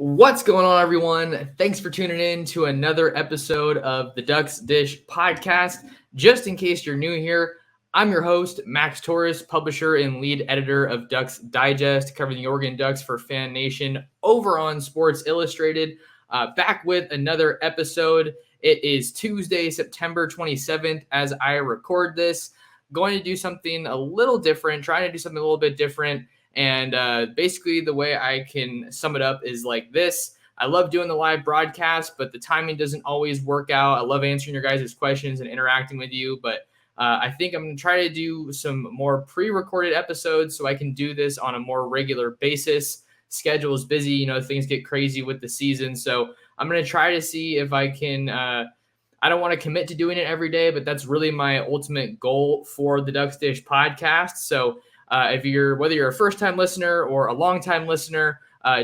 What's going on, everyone? Thanks for tuning in to another episode of the Ducks Dish podcast. Just in case you're new here, I'm your host, Max Torres, publisher and lead editor of Ducks Digest, covering the Oregon Ducks for Fan Nation over on Sports Illustrated. Back with another episode. It is Tuesday, September 27th as I record this. Going to do something a little different, trying to do something a little bit different. And basically, the way I can sum it up is like this. I love doing the live broadcast, but the timing doesn't always work out. I love answering your guys' questions and interacting with you, but I think I'm going to try to do some more pre-recorded episodes so I can do this on a more regular basis. Schedule is busy, things get crazy with the season. So I'm going to try to see if I can I don't want to commit to doing it every day, but that's really my ultimate goal for the Ducks Dish podcast. So whether you're a first-time listener or a long-time listener,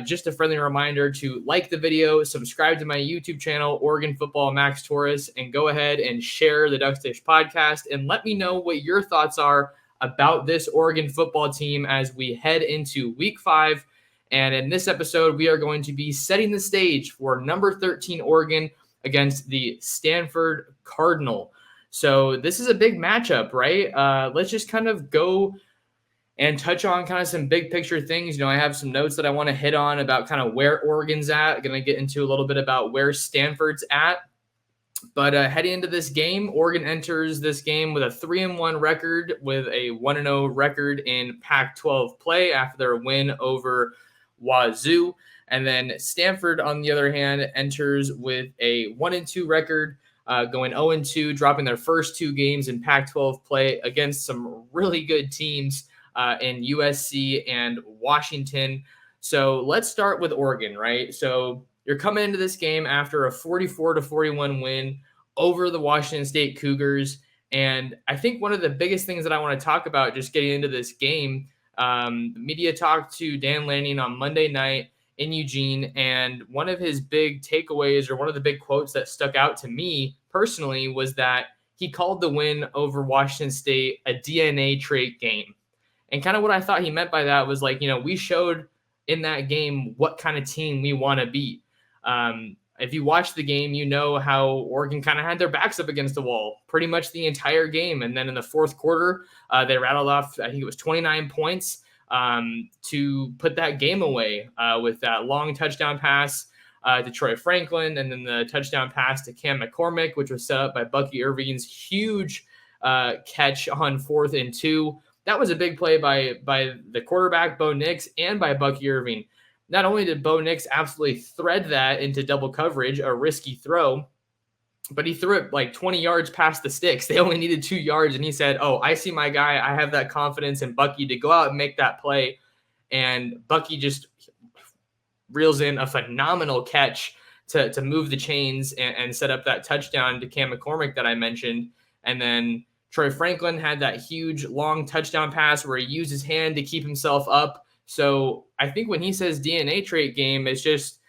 just a friendly reminder to like the video, subscribe to my YouTube channel, Oregon Football Max Torres, and go ahead and share the Ducks Dish podcast and let me know what your thoughts are about this Oregon football team as we head into Week 5. And in this episode, we are going to be setting the stage for number 13 Oregon against the Stanford Cardinal. So this is a big matchup, right? Let's just kind of go and touch on kind of some big picture things. I have some notes that I want to hit on about kind of where Oregon's at. Going to get into a little bit about where Stanford's at. But heading into this game, Oregon enters this game with a 3-1 record with a 1-0 record in Pac-12 play after their win over Wazoo. And then Stanford, on the other hand, enters with a 1-2 record, going 0-2, dropping their first two games in Pac-12 play against some really good teams in USC and Washington. So let's start with Oregon, right? So you're coming into this game after a 44-41 win over the Washington State Cougars. And I think one of the biggest things that I want to talk about just getting into this game, the media talked to Dan Lanning on Monday night in Eugene, and one of his big takeaways, or one of the big quotes that stuck out to me personally, was that he called the win over Washington State a DNA trait game. And kind of what I thought he meant by that was like, we showed in that game what kind of team we want to be. If you watch the game, you know how Oregon kind of had their backs up against the wall pretty much the entire game. And then in the fourth quarter, they rattled off, I think it was 29 points to put that game away with that long touchdown pass to Troy Franklin, and then the touchdown pass to Cam McCormick, which was set up by Bucky Irving's huge catch on 4th and 2. That was a big play by the quarterback, Bo Nix, and by Bucky Irving. Not only did Bo Nix absolutely thread that into double coverage, a risky throw, but he threw it like 20 yards past the sticks. They only needed 2 yards, and he said, I see my guy. I have that confidence in Bucky to go out and make that play. And Bucky just reels in a phenomenal catch to move the chains and set up that touchdown to Cam McCormick that I mentioned. And then Troy Franklin had that huge long touchdown pass where he used his hand to keep himself up. So I think when he says DNA trait game, it's just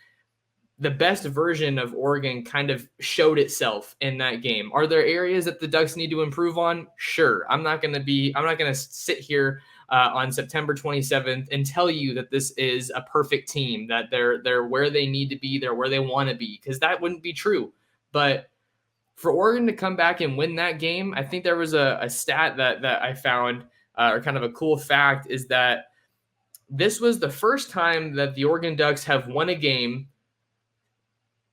the best version of Oregon kind of showed itself in that game. Are there areas that the Ducks need to improve on? Sure. I'm not going to sit here on September 27th and tell you that this is a perfect team, that they're where they need to be, they're where they want to be, because that wouldn't be true. But for Oregon to come back and win that game, I think there was a stat that I found, or kind of a cool fact, is that this was the first time that the Oregon Ducks have won a game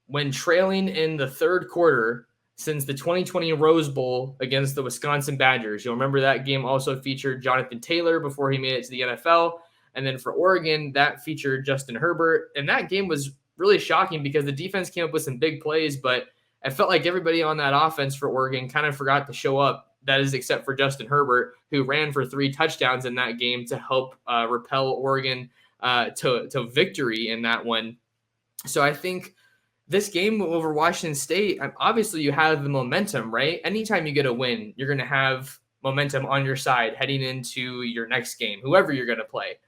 when trailing in the third quarter since the 2020 Rose Bowl against the Wisconsin Badgers. You'll remember that game also featured Jonathan Taylor before he made it to the NFL. And then for Oregon, that featured Justin Herbert. And that game was really shocking because the defense came up with some big plays, but I felt like everybody on that offense for Oregon kind of forgot to show up. That is, except for Justin Herbert, who ran for 3 touchdowns in that game to help repel Oregon to victory in that one. So I think this game over Washington State, obviously you have the momentum, right? Anytime you get a win, you're going to have momentum on your side heading into your next game, whoever you're going to play.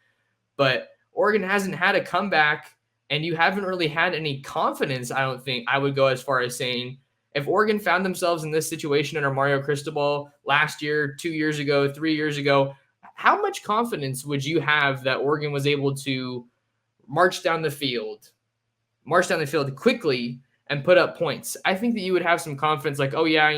But Oregon hasn't had a comeback, and you haven't really had any confidence. I don't think I would go as far as saying if Oregon found themselves in this situation under Mario Cristobal last year, 2 years ago, 3 years ago, how much confidence would you have that Oregon was able to march down the field, march down the field quickly and put up points. I think that you would have some confidence like, oh yeah,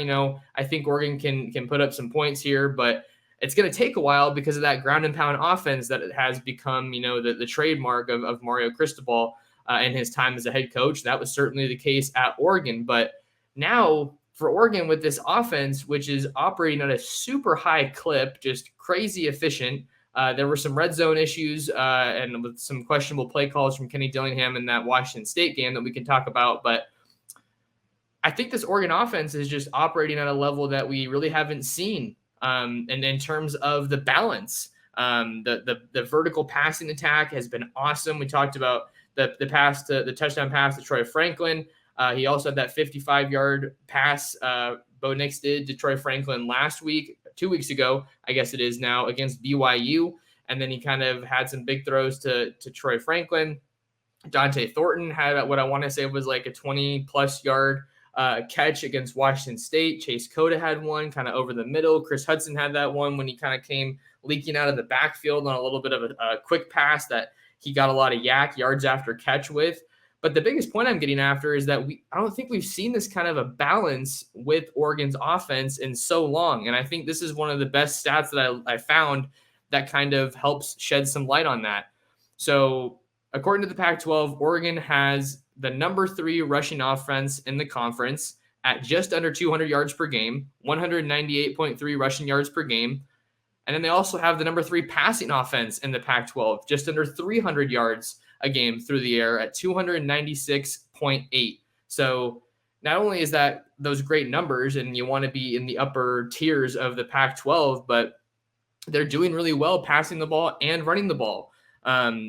I think Oregon can put up some points here, but it's going to take a while because of that ground and pound offense that has become, the trademark of Mario Cristobal in his time as a head coach. That was certainly the case at Oregon, but now for Oregon with this offense, which is operating at a super high clip, just crazy efficient. There were some red zone issues and with some questionable play calls from Kenny Dillingham in that Washington State game that we can talk about, but I think this Oregon offense is just operating at a level that we really haven't seen. And in terms of the balance, the vertical passing attack has been awesome. We talked about the touchdown pass to Troy Franklin. He also had that 55-yard pass Bo Nix did to Troy Franklin last week, 2 weeks ago, I guess it is now, against BYU. And then he kind of had some big throws to Troy Franklin. Dante Thornton had what I want to say was like a 20-plus yard catch against Washington State. Chase Cota had one kind of over the middle. Chris Hudson had that one when he kind of came leaking out of the backfield on a little bit of a quick pass that he got a lot of yards after catch with. But the biggest point I'm getting after is that I don't think we've seen this kind of a balance with Oregon's offense in so long. And I think this is one of the best stats that I found that kind of helps shed some light on that. So according to the Pac-12, Oregon has the number 3 rushing offense in the conference at just under 200 yards per game, 198.3 rushing yards per game. And then they also have the number 3 passing offense in the Pac-12, just under 300 yards a game through the air at 296.8. So not only is that those great numbers and you want to be in the upper tiers of the Pac-12, but they're doing really well passing the ball and running the ball.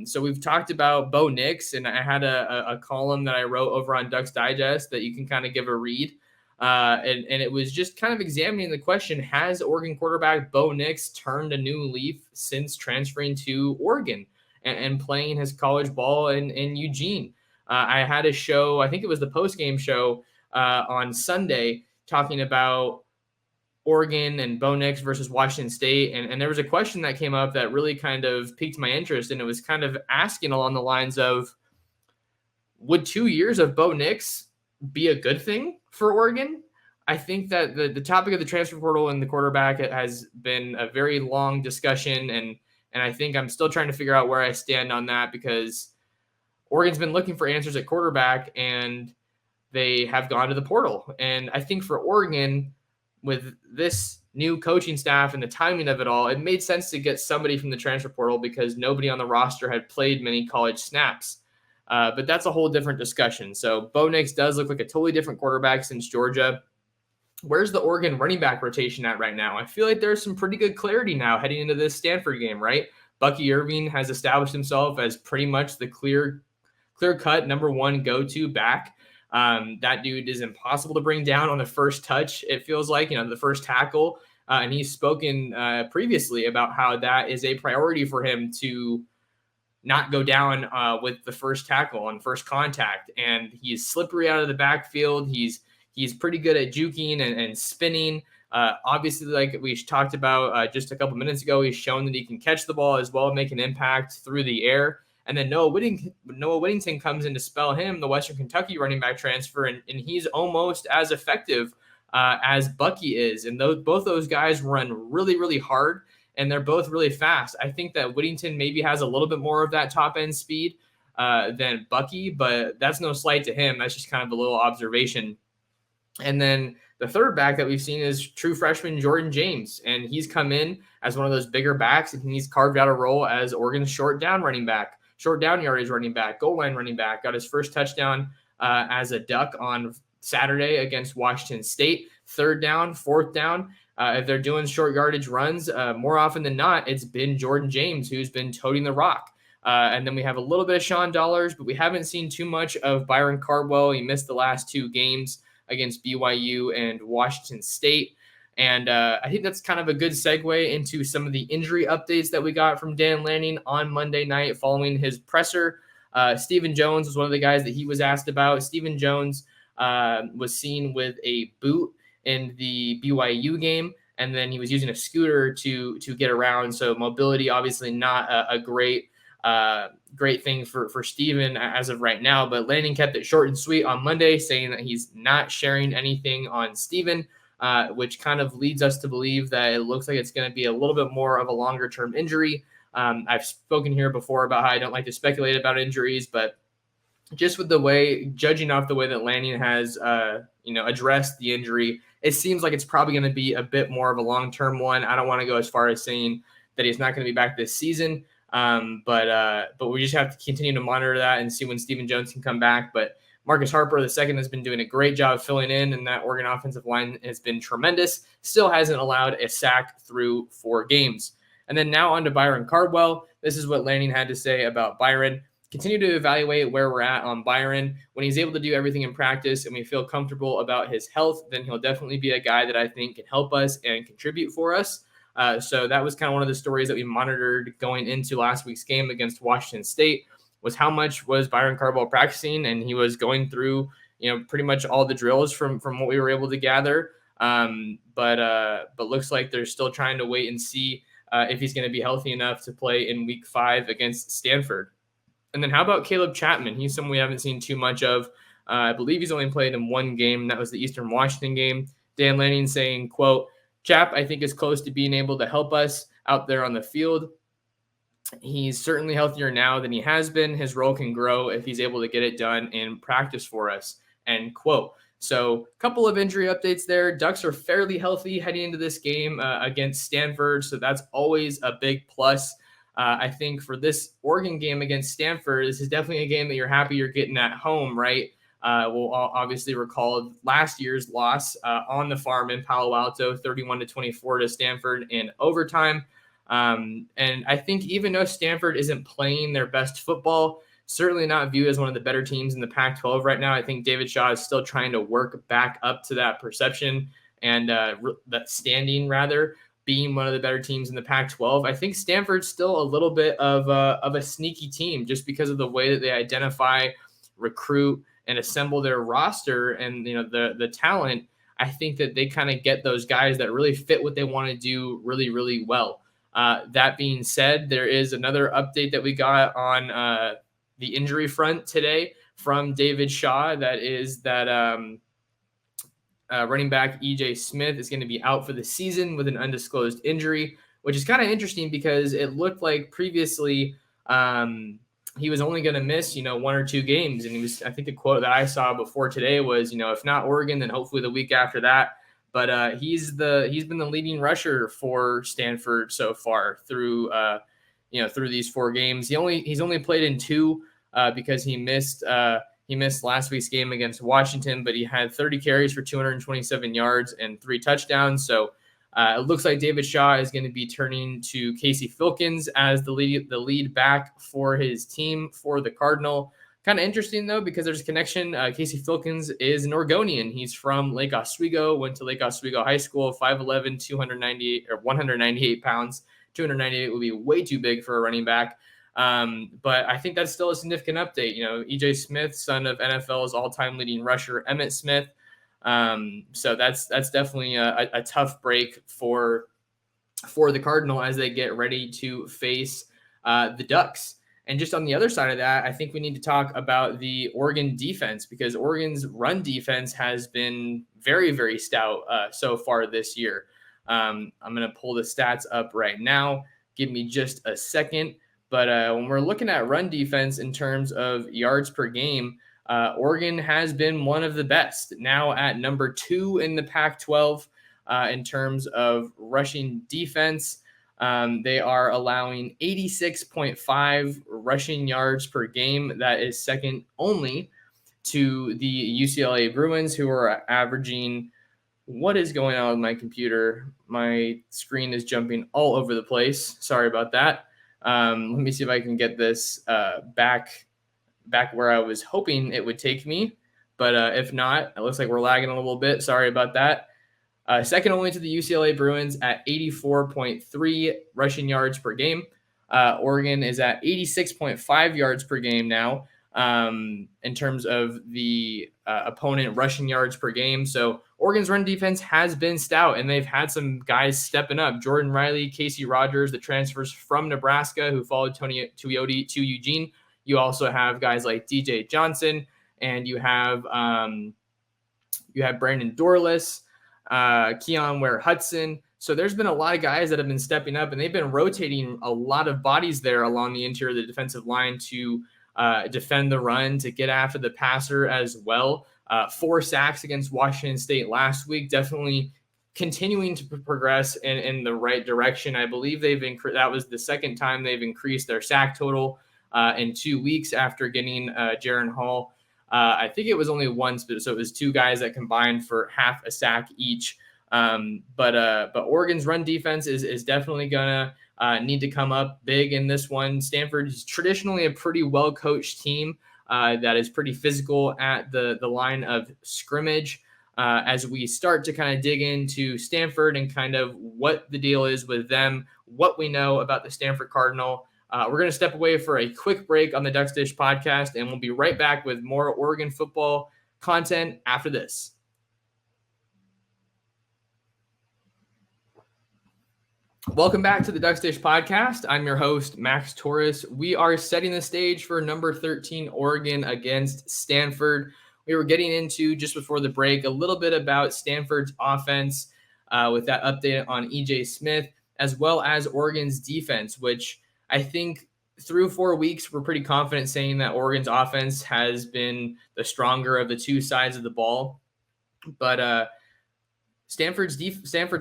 So we've talked about Bo Nix, and I had a column that I wrote over on Ducks Digest that you can kind of give a read. And it was just kind of examining the question, has Oregon quarterback Bo Nix turned a new leaf since transferring to Oregon and playing his college ball in Eugene? I had a show, I think it was the post-game show on Sunday, talking about Oregon and Bo Nix versus Washington State. And there was a question that came up that really kind of piqued my interest. And it was kind of asking along the lines of, would 2 years of Bo Nix be a good thing for Oregon? I think that the topic of the transfer portal and the quarterback has been a very long discussion. And I think I'm still trying to figure out where I stand on that, because Oregon's been looking for answers at quarterback and they have gone to the portal. And I think for Oregon, with this new coaching staff and the timing of it all, it made sense to get somebody from the transfer portal because nobody on the roster had played many college snaps. But that's a whole different discussion. So Bo Nix does look like a totally different quarterback since Georgia. Where's the Oregon running back rotation at right now? I feel like there's some pretty good clarity now heading into this Stanford game, right? Bucky Irving has established himself as pretty much the clear-cut number 1 go-to back. That dude is impossible to bring down on the first touch. It feels like, the first tackle. And he's spoken previously about how that is a priority for him to not go down with the first tackle on first contact. And he's slippery out of the backfield. He's pretty good at juking and spinning. Obviously, like we talked about just a couple minutes ago, he's shown that he can catch the ball as well and make an impact through the air. And then Noah Whittington comes in to spell him, the Western Kentucky running back transfer, and he's almost as effective as Bucky is. And both those guys run really, really hard, and they're both really fast. I think that Whittington maybe has a little bit more of that top-end speed than Bucky, but that's no slight to him. That's just kind of a little observation. And then the third back that we've seen is true freshman Jordan James, and he's come in as one of those bigger backs, and he's carved out a role as Oregon's short down yardage running back, goal line running back. Got his first touchdown as a Duck on Saturday against Washington State. Third down, fourth down. If they're doing short yardage runs, more often than not, it's been Jordan James who's been toting the rock. And then we have a little bit of Sean Dollars, but we haven't seen too much of Byron Cardwell. He missed the last 2 games against BYU and Washington State. And I think that's kind of a good segue into some of the injury updates that we got from Dan Lanning on Monday night following his presser. Stephen Jones was one of the guys that he was asked about. Stephen Jones was seen with a boot in the BYU game, and then he was using a scooter to get around. So mobility, obviously not a great great thing for Steven as of right now. But Lanning kept it short and sweet on Monday, saying that he's not sharing anything on Steven, which kind of leads us to believe that it looks like it's going to be a little bit more of a longer-term injury. I've spoken here before about how I don't like to speculate about injuries, but just with the way, judging off the way that Lanning has, addressed the injury, it seems like it's probably going to be a bit more of a long-term one. I don't want to go as far as saying that he's not going to be back this season, but we just have to continue to monitor that and see when Stephen Jones can come back. But Marcus Harper II has been doing a great job filling in, and that Oregon offensive line has been tremendous. Still hasn't allowed a sack through 4 games. And then now on to Byron Cardwell. This is what Lanning had to say about Byron. Continue to evaluate where we're at on Byron. When he's able to do everything in practice and we feel comfortable about his health, then he'll definitely be a guy that I think can help us and contribute for us. So that was kind of one of the stories that we monitored going into last week's game against Washington State, was how much was Byron Cardwell practicing, and he was going through, pretty much all the drills from what we were able to gather. But looks like they're still trying to wait and see if he's going to be healthy enough to play in week 5 against Stanford. And then how about Caleb Chapman? He's someone we haven't seen too much of. I believe he's only played in 1 game. That was the Eastern Washington game. Dan Lanning saying, quote, "Chap, I think, is close to being able to help us out there on the field. He's certainly healthier now than he has been. His role can grow if he's able to get it done in practice for us," end quote. So a couple of injury updates there. Ducks are fairly healthy heading into this game against Stanford, so that's always a big plus. I think for this Oregon game against Stanford, this is definitely a game that you're happy you're getting at home, right? We'll obviously recall last year's loss on the farm in Palo Alto, 31-24 to Stanford in overtime. And I think even though Stanford isn't playing their best football, certainly not viewed as one of the better teams in the Pac-12 right now, I think David Shaw is still trying to work back up to that perception and that standing, rather, being one of the better teams in the Pac-12. I think Stanford's still a little bit of a sneaky team just because of the way that they identify, recruit, and assemble their roster and the talent. I think that they kind of get those guys that really fit what they want to do really, really well. That being said, there is another update that we got on the injury front today from David Shaw. That is that running back E.J. Smith is going to be out for the season with an undisclosed injury, which is kind of interesting because it looked like previously he was only going to miss, 1 or 2 games. And I think the quote that I saw before today was, if not Oregon, then hopefully the week after that. But he's been the leading rusher for Stanford so far through these 4 games. He's only played in 2 because he missed last week's game against Washington, but he had 30 carries for 227 yards and 3 touchdowns. So it looks like David Shaw is going to be turning to Casey Filkins as the lead back for his team for the Cardinal. Kind of interesting, though, because there's a connection. Casey Filkins is an Oregonian. He's from Lake Oswego, went to Lake Oswego High School, 5'11", 198 pounds. 298 would be way too big for a running back. But I think that's still a significant update. E.J. Smith, son of NFL's all-time leading rusher, Emmitt Smith. So that's definitely a tough break for the Cardinal as they get ready to face the Ducks. And just on the other side of that, I think we need to talk about the Oregon defense, because Oregon's run defense has been very, very stout so far this year. I'm going to pull the stats up right now. Give me just a second. But when we're looking at run defense in terms of yards per game, Oregon has been one of the best, now at number 2 in the Pac-12 in terms of rushing defense. They are allowing 86.5 rushing yards per game. That is second only to the UCLA Bruins, who are averaging — what is going on with my computer? My screen is jumping all over the place. Sorry about that. Let me see if I can get this back where I was hoping it would take me. But if not, it looks like we're lagging a little bit. Sorry about that. Second only to the UCLA Bruins at 84.3 rushing yards per game. Oregon is at 86.5 yards per game now. in terms of the opponent rushing yards per game. So Oregon's run defense has been stout, and they've had some guys stepping up. Jordan Riley, Casey Rogers, the transfers from Nebraska who followed Tony Tuioti to Eugene. You also have guys like DJ Johnson, and you have Brandon Dorless, Keon Ware-Hudson. So there's been a lot of guys that have been stepping up, and they've been rotating a lot of bodies there along the interior of the defensive line to defend the run, to get after the passer as well. 4 sacks against Washington State last week, definitely continuing to progress in the right direction. I believe that was the second time they've increased their sack total in 2 weeks after getting Jaron Hall. I think it was only once, so it was 2 guys that combined for half a sack each. But Oregon's run defense is definitely gonna need to come up big in this one. Stanford is traditionally a pretty well-coached team that is pretty physical at the line of scrimmage. As we start to kind of dig into Stanford and kind of what the deal is with them, what we know about the Stanford Cardinal, we're going to step away for a quick break on the Ducks Dish podcast, and we'll be right back with more Oregon football content after this. Welcome back to the Ducks Dish podcast. I'm your host, Max Torres. We are setting the stage for number 13 Oregon against Stanford. We were getting into, just before the break, a little bit about Stanford's offense with that update on E.J. Smith, as well as Oregon's defense, which I think through 4 weeks, we're pretty confident saying that Oregon's offense has been the stronger of the 2 sides of the ball. But Stanford's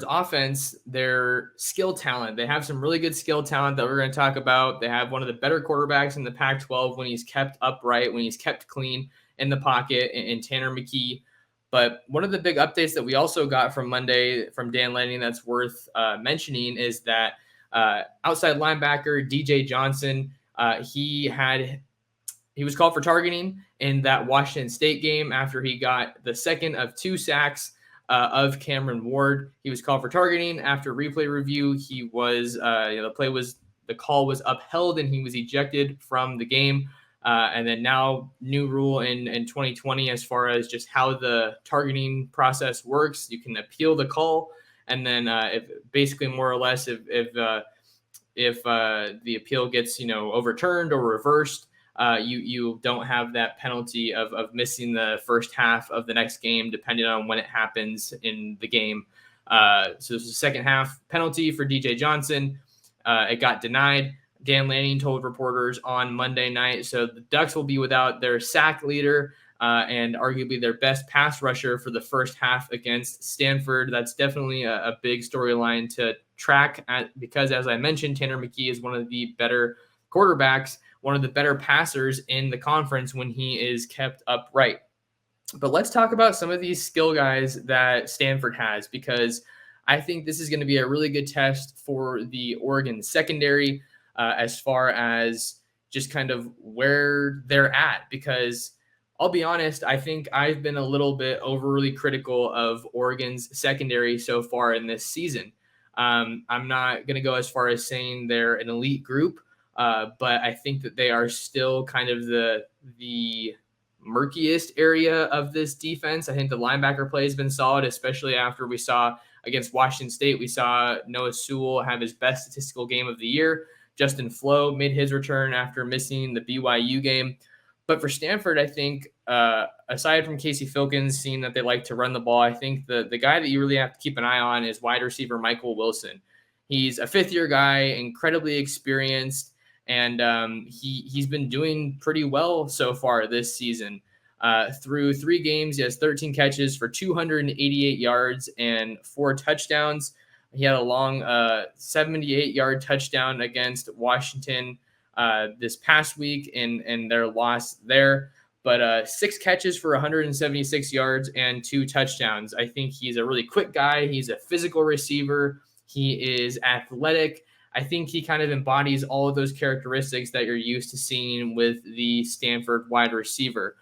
offense, their skill talent, they have some really good skill talent that we're going to talk about. They have one of the better quarterbacks in the Pac-12 when he's kept upright, when he's kept clean in the pocket, in Tanner McKee. But one of the big updates that we also got from Monday from Dan Lanning that's worth mentioning is that outside linebacker DJ Johnson, he was called for targeting in that Washington State game after he got the second of 2 sacks of Cameron Ward. He was called for targeting. After replay review, he was the call was upheld and he was ejected from the game. And then now new rule in 2020 as far as just how the targeting process works. You can appeal the call, and then if basically more or less if the appeal gets overturned or reversed, you don't have that penalty of missing the first half of the next game, depending on when it happens in the game. So there's a second half penalty for DJ Johnson. It got denied. Dan Lanning told reporters on Monday night. So the Ducks will be without their sack leader and arguably their best pass rusher for the first half against Stanford. That's definitely a big storyline to track because, as I mentioned, Tanner McKee is one of the better quarterbacks, one of the better passers in the conference when he is kept upright. But let's talk about some of these skill guys that Stanford has, because I think this is going to be a really good test for the Oregon secondary as far as just kind of where they're at. Because I'll be honest, I think I've been a little bit overly critical of Oregon's secondary so far in this season. I'm not going to go as far as saying they're an elite group, but I think that they are still kind of the murkiest area of this defense. I think the linebacker play has been solid, especially after we saw against Washington State. We saw Noah Sewell have his best statistical game of the year. Justin Flo made his return after missing the BYU game. But for Stanford, I think, aside from Casey Filkins, seeing that they like to run the ball, I think the guy that you really have to keep an eye on is wide receiver Michael Wilson. He's a fifth-year guy, incredibly experienced, and he's been doing pretty well so far this season. Through 3 games, he has 13 catches for 288 yards and 4 touchdowns. He had a long 78-yard touchdown against Washington this past week in their loss there. But 6 catches for 176 yards and 2 touchdowns. I think he's a really quick guy. He's a physical receiver. He is athletic. I think he kind of embodies all of those characteristics that you're used to seeing with the Stanford wide receiver.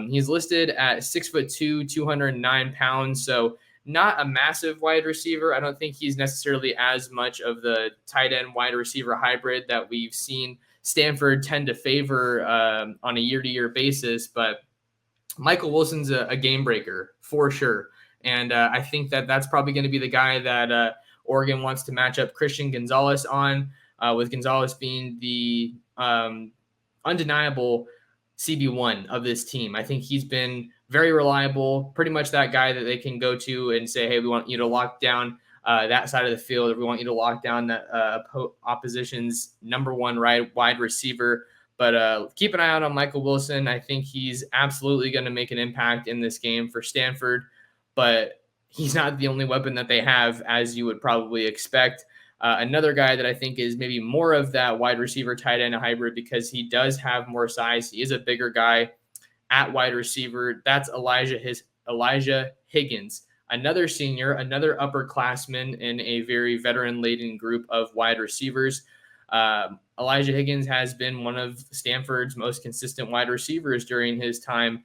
He's listed at 6'2", 209 pounds. So not a massive wide receiver. I don't think he's necessarily as much of the tight end wide receiver hybrid that we've seen Stanford tend to favor on a year-to-year basis, but Michael Wilson's a game breaker for sure. And I think that that's probably going to be the guy that Oregon wants to match up Christian Gonzalez on, with Gonzalez being the undeniable CB1 of this team. I think he's been very reliable, pretty much that guy that they can go to and say, hey, we want you to lock down that side of the field, or we want you to lock down that opposition's number one wide receiver. But keep an eye out on Michael Wilson. I think he's absolutely going to make an impact in this game for Stanford, but he's not the only weapon that they have, as you would probably expect. Another guy that I think is maybe more of that wide receiver tight end hybrid, because he does have more size. He is a bigger guy at wide receiver. That's Elijah Higgins, another senior, another upperclassman in a very veteran-laden group of wide receivers. Elijah Higgins has been one of Stanford's most consistent wide receivers during his time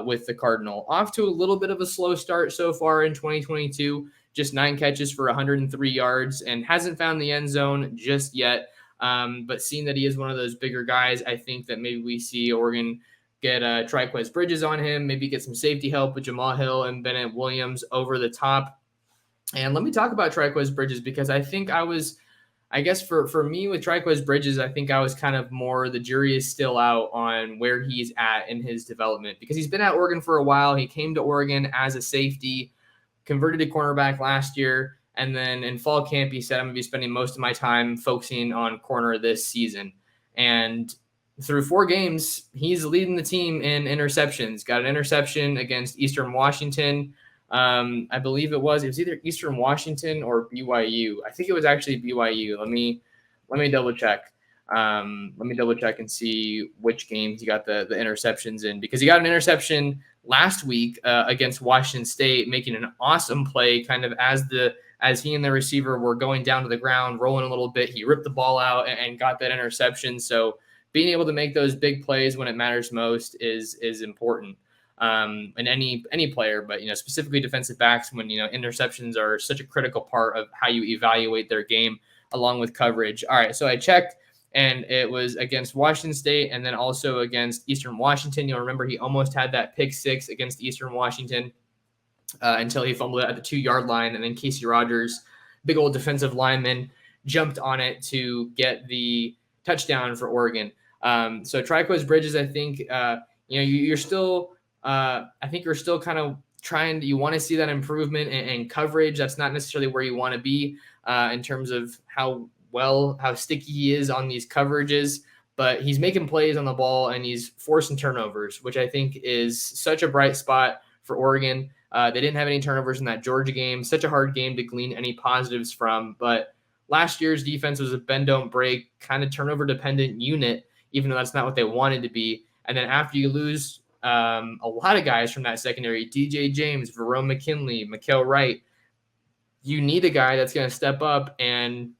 with the Cardinal. Off to a little bit of a slow start so far in 2022, just 9 catches for 103 yards and hasn't found the end zone just yet. But seeing that he is one of those bigger guys, I think that maybe we see Oregon get Triquez Bridges on him, maybe get some safety help with Jamal Hill and Bennett Williams over the top. And let me talk about Triquez Bridges, because I think I guess for me with Triquez Bridges, I think I was kind of more, the jury is still out on where he's at in his development, because he's been at Oregon for a while. He came to Oregon as a safety, converted to cornerback last year, and then in fall camp, he said, I'm going to be spending most of my time focusing on corner this season. And through 4 games, he's leading the team in interceptions. Got an interception against Eastern Washington. I believe it was either Eastern Washington or BYU. I think it was actually BYU. Let me double check. Let me double check and see which games he got the interceptions in, because he got an interception last week against Washington State, making an awesome play kind of as he and the receiver were going down to the ground, rolling a little bit. He ripped the ball out and got that interception. So being able to make those big plays when it matters most is important. And any player, but specifically defensive backs, when interceptions are such a critical part of how you evaluate their game, along with coverage. All right, so I checked, and it was against Washington State, and then also against Eastern Washington. You'll remember he almost had that pick 6 against Eastern Washington until he fumbled it at the 2-yard line, and then Casey Rogers, big old defensive lineman, jumped on it to get the touchdown for Oregon. So Triquez Bridges, I think you're still. I think you're still kind of you want to see that improvement in coverage. That's not necessarily where you want to be in terms of how sticky he is on these coverages, but he's making plays on the ball and he's forcing turnovers, which I think is such a bright spot for Oregon. They didn't have any turnovers in that Georgia game, such a hard game to glean any positives from, but last year's defense was a bend don't break kind of turnover dependent unit, even though that's not what they wanted to be. And then after you lose a lot of guys from that secondary, DJ James, Verone McKinley, Mikael Wright, you need a guy that's going to step up and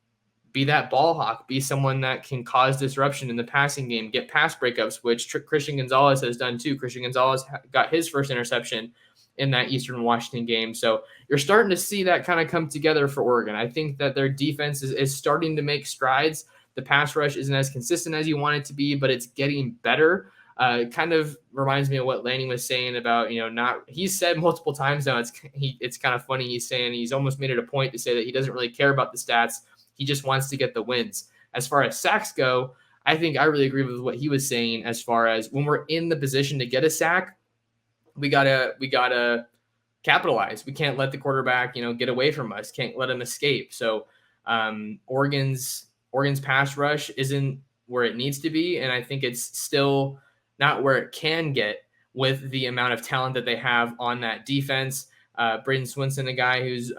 be that ball hawk, be someone that can cause disruption in the passing game, get pass breakups, which Christian Gonzalez has done too. Christian Gonzalez got his first interception in that Eastern Washington game. So you're starting to see that kind of come together for Oregon. I think that their defense is starting to make strides. The pass rush isn't as consistent as you want it to be, but it's getting better. It kind of reminds me of what Lanning was saying about, he's said multiple times now, it's kind of funny. He's saying he's almost made it a point to say that he doesn't really care about the stats. He just wants to get the wins. As far as sacks go, I think I really agree with what he was saying, as far as when we're in the position to get a sack, we gotta capitalize. We can't let the quarterback, get away from us. Can't let him escape. So Oregon's pass rush isn't where it needs to be, and I think it's still not where it can get with the amount of talent that they have on that defense. Braden Swenson, a guy who's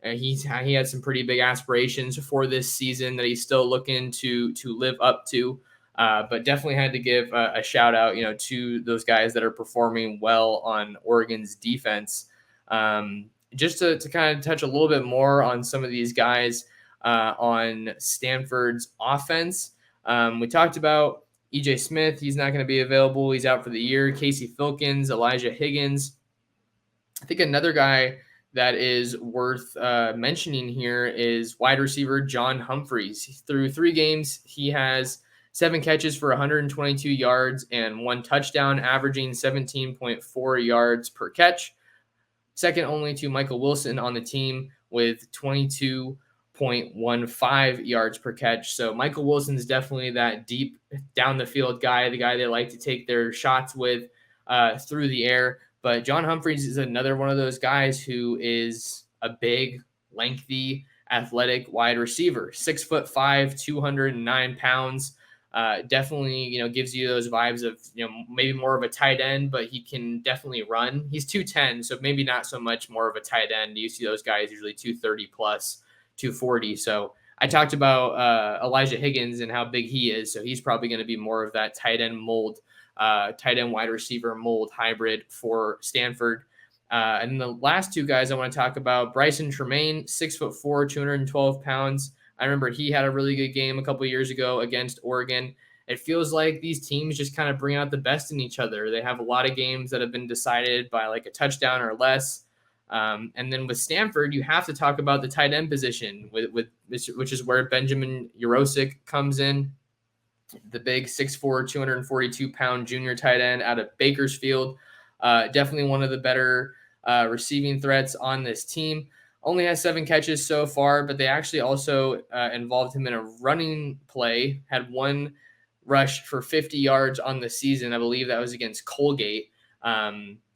he had some pretty big aspirations for this season that he's still looking to live up to. But definitely had to give a shout out, to those guys that are performing well on Oregon's defense. Just to kind of touch a little bit more on some of these guys on Stanford's offense. We talked about EJ Smith. He's not going to be available. He's out for the year. Casey Filkins, Elijah Higgins. I think another guy that is worth mentioning here is wide receiver John Humphreys. Through 3 games, he has 7 catches for 122 yards and 1 touchdown, averaging 17.4 yards per catch. Second only to Michael Wilson on the team with 22.15 yards per catch. So Michael Wilson is definitely that deep down the field guy, the guy they like to take their shots with through the air. But John Humphreys is another one of those guys who is a big, lengthy, athletic wide receiver, 6'5", 209 pounds. Definitely, gives you those vibes of, maybe more of a tight end, but he can definitely run. He's 210, so maybe not so much more of a tight end. You see those guys usually 230 plus, 240. So I talked about Elijah Higgins and how big he is. So he's probably going to be more of that tight end mold, tight end wide receiver mold hybrid for Stanford. And the last two guys I want to talk about, Bryson Tremaine, 6'4", 212 pounds. I remember he had a really good game a couple of years ago against Oregon. It feels like these teams just kind of bring out the best in each other. They have a lot of games that have been decided by like a touchdown or less. And then with Stanford, you have to talk about the tight end position, which is where Benjamin Jurosik comes in, the big 6'4", 242-pound junior tight end out of Bakersfield. Definitely one of the better receiving threats on this team. Only has 7 catches so far, but they actually also involved him in a running play, had 1 rush for 50 yards on the season. I believe that was against Colgate.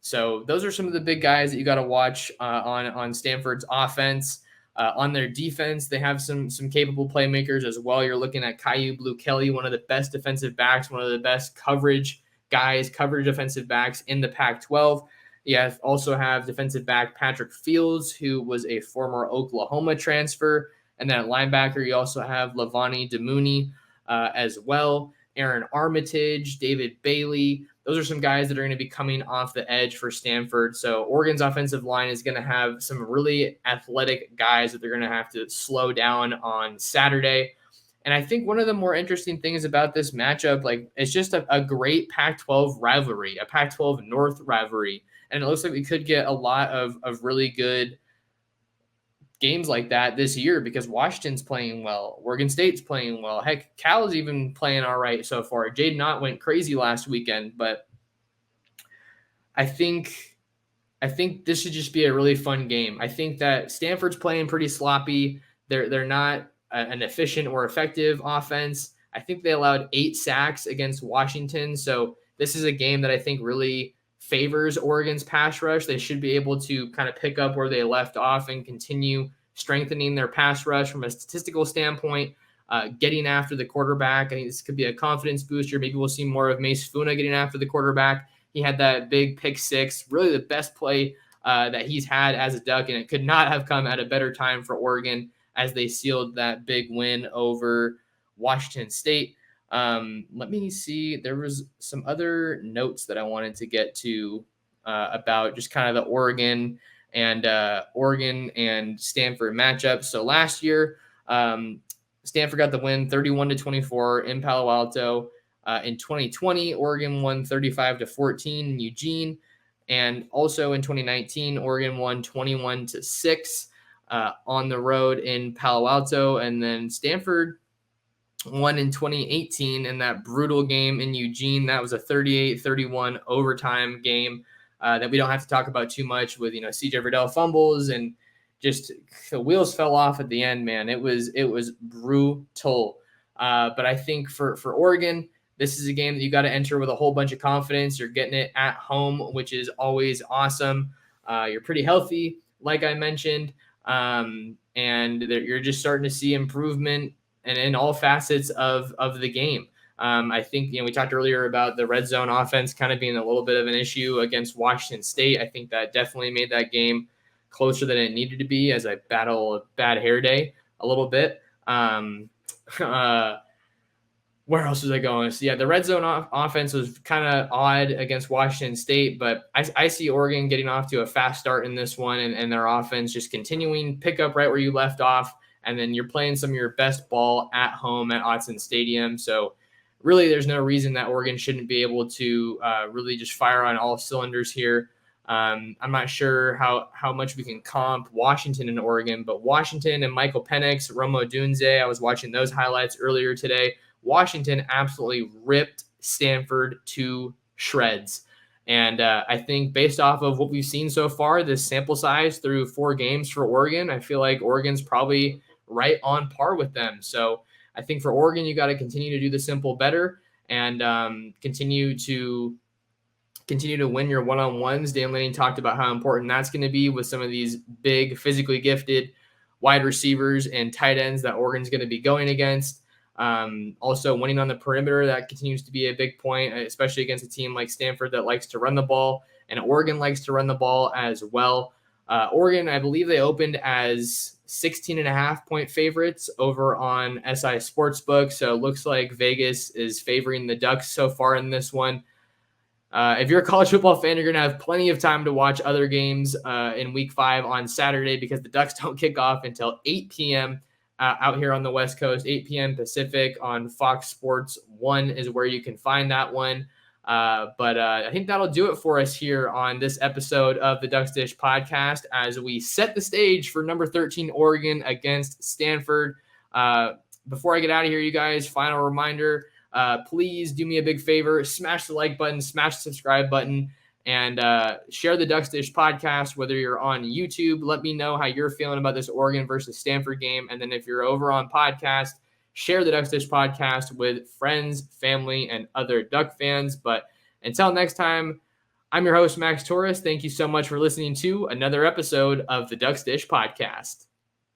So those are some of the big guys that you got to watch on Stanford's offense. On their defense, they have some capable playmakers as well. You're looking at Caillou Blue-Kelly, one of the best defensive backs, one of the best coverage defensive backs in the Pac-12. You also have defensive back Patrick Fields, who was a former Oklahoma transfer. And then at linebacker, you also have Lavani Demooney as well. Aaron Armitage, David Bailey. Those are some guys that are going to be coming off the edge for Stanford. So Oregon's offensive line is going to have some really athletic guys that they're going to have to slow down on Saturday. And I think one of the more interesting things about this matchup, it's just a great Pac-12 rivalry, a Pac-12 North rivalry. And it looks like we could get a lot of really good games like that this year because Washington's playing well. Oregon State's playing well. Heck, Cal's even playing all right so far. Jaden Ott went crazy last weekend, but I think this should just be a really fun game. I think that Stanford's playing pretty sloppy. They're not an efficient or effective offense. I think they allowed 8 sacks against Washington. So this is a game that I think really favors Oregon's pass rush. They should be able to kind of pick up where they left off and continue strengthening their pass rush from a statistical standpoint, getting after the quarterback. I think this could be a confidence booster. Maybe we'll see more of Mace Funa getting after the quarterback. He had that big pick 6, really the best play that he's had as a Duck, and it could not have come at a better time for Oregon as they sealed that big win over Washington State. Let me see. There was some other notes that I wanted to get to about just kind of the Oregon and Stanford matchup. So last year, Stanford got the win 31-24 in Palo Alto. In 2020, Oregon won 35-14 in Eugene. And also in 2019, Oregon won 21-6 on the road in Palo Alto. And then Stanford won in 2018 in that brutal game in Eugene. That was a 38-31 overtime game that we don't have to talk about too much with, CJ Verdell fumbles and just the wheels fell off at the end, man. It was brutal. But I think for Oregon, this is a game that you got to enter with a whole bunch of confidence. You're getting it at home, which is always awesome. You're pretty healthy, like I mentioned, and you're just starting to see improvement and in all facets of the game. I think, we talked earlier about the red zone offense kind of being a little bit of an issue against Washington State. I think that definitely made that game closer than it needed to be as I battle a bad hair day a little bit. Where else was I going? So yeah, the red zone offense was kind of odd against Washington State, but I see Oregon getting off to a fast start in this one and their offense just continuing, pick up right where you left off. And then you're playing some of your best ball at home at Autzen Stadium. So really there's no reason that Oregon shouldn't be able to really just fire on all cylinders here. I'm not sure how much we can comp Washington and Oregon, but Washington and Michael Penix, Rome Odunze, I was watching those highlights earlier today. Washington absolutely ripped Stanford to shreds. And I think based off of what we've seen so far, this sample size through 4 games for Oregon, I feel like Oregon's probably right on par with them. So I think for Oregon, you got to continue to do the simple better and continue to win your one-on-ones. Dan Lanning talked about how important that's going to be with some of these big, physically gifted wide receivers and tight ends that Oregon's going to be going against. Also, winning on the perimeter, that continues to be a big point, especially against a team like Stanford that likes to run the ball, and Oregon likes to run the ball as well. Oregon, I believe they opened as 16.5-point favorites over on SI Sportsbook, so it looks like Vegas is favoring the Ducks so far in this one. If you're a college football fan, you're going to have plenty of time to watch other games in Week 5 on Saturday because the Ducks don't kick off until 8 p.m. Out here on the West Coast, 8 p.m. Pacific on Fox Sports 1 is where you can find that one. But I think that'll do it for us here on this episode of the Ducks Dish podcast as we set the stage for number 13 Oregon against Stanford. Before I get out of here, you guys, final reminder, please do me a big favor, smash the like button, smash the subscribe button, and share the Ducks Dish podcast, whether you're on YouTube. Let me know how you're feeling about this Oregon versus Stanford game. And then if you're over on podcast, share the Ducks Dish podcast with friends, family, and other Duck fans. But until next time, I'm your host, Max Torres. Thank you so much for listening to another episode of the Ducks Dish podcast.